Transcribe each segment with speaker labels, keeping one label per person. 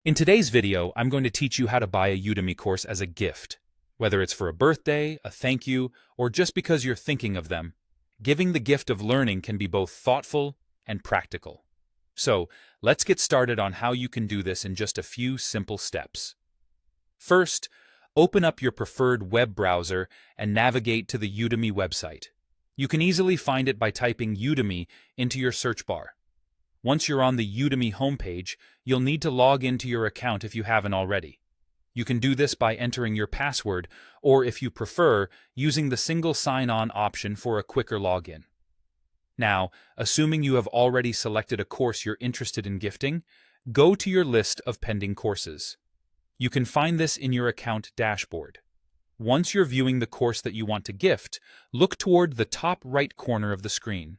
Speaker 1: In today's video, I'm going to teach you how to buy a Udemy course as a gift. Whether it's for a birthday, a thank you, or just because you're thinking of them, giving the gift of learning can be both thoughtful and practical. So, let's get started on how you can do this in just a few simple steps. First, open up your preferred web browser and navigate to the Udemy website. You can easily find it by typing Udemy into your search bar. Once you're on the Udemy homepage, you'll need to log into your account if you haven't already. You can do this by entering your password, or if you prefer, using the single sign-on option for a quicker login. Now, assuming you have already selected a course you're interested in gifting, go to your list of pending courses. You can find this in your account dashboard. Once you're viewing the course that you want to gift, look toward the top right corner of the screen.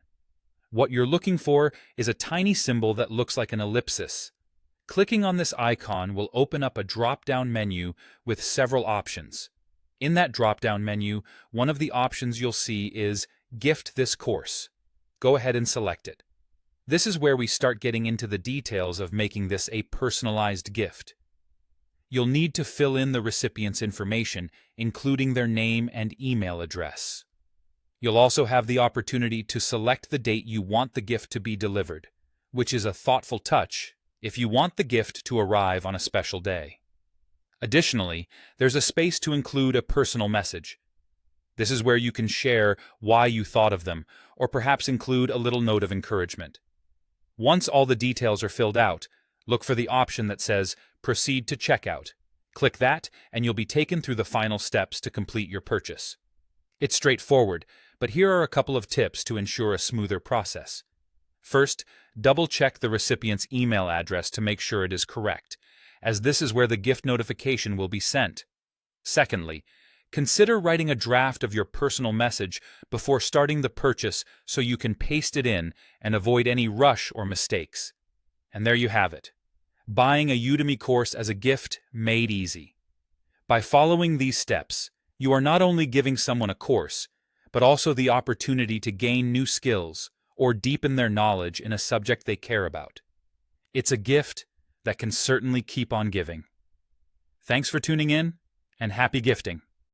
Speaker 1: What you're looking for is a tiny symbol that looks like an ellipsis. Clicking on this icon will open up a drop-down menu with several options. In that drop-down menu, one of the options you'll see is Gift this course. Go ahead and select it. This is where we start getting into the details of making this a personalized gift. You'll need to fill in the recipient's information, including their name and email address. You'll also have the opportunity to select the date you want the gift to be delivered, which is a thoughtful touch if you want the gift to arrive on a special day. Additionally, there's a space to include a personal message. This is where you can share why you thought of them, or perhaps include a little note of encouragement. Once all the details are filled out, look for the option that says Proceed to Checkout. Click that, and you'll be taken through the final steps to complete your purchase. It's straightforward, but here are a couple of tips to ensure a smoother process. First, double-check the recipient's email address to make sure it is correct, as this is where the gift notification will be sent. Secondly, consider writing a draft of your personal message before starting the purchase so you can paste it in and avoid any rush or mistakes. And there you have it. Buying a Udemy course as a gift made easy. By following these steps, you are not only giving someone a course, but also the opportunity to gain new skills or deepen their knowledge in a subject they care about. It's a gift that can certainly keep on giving. Thanks for tuning in, and happy gifting!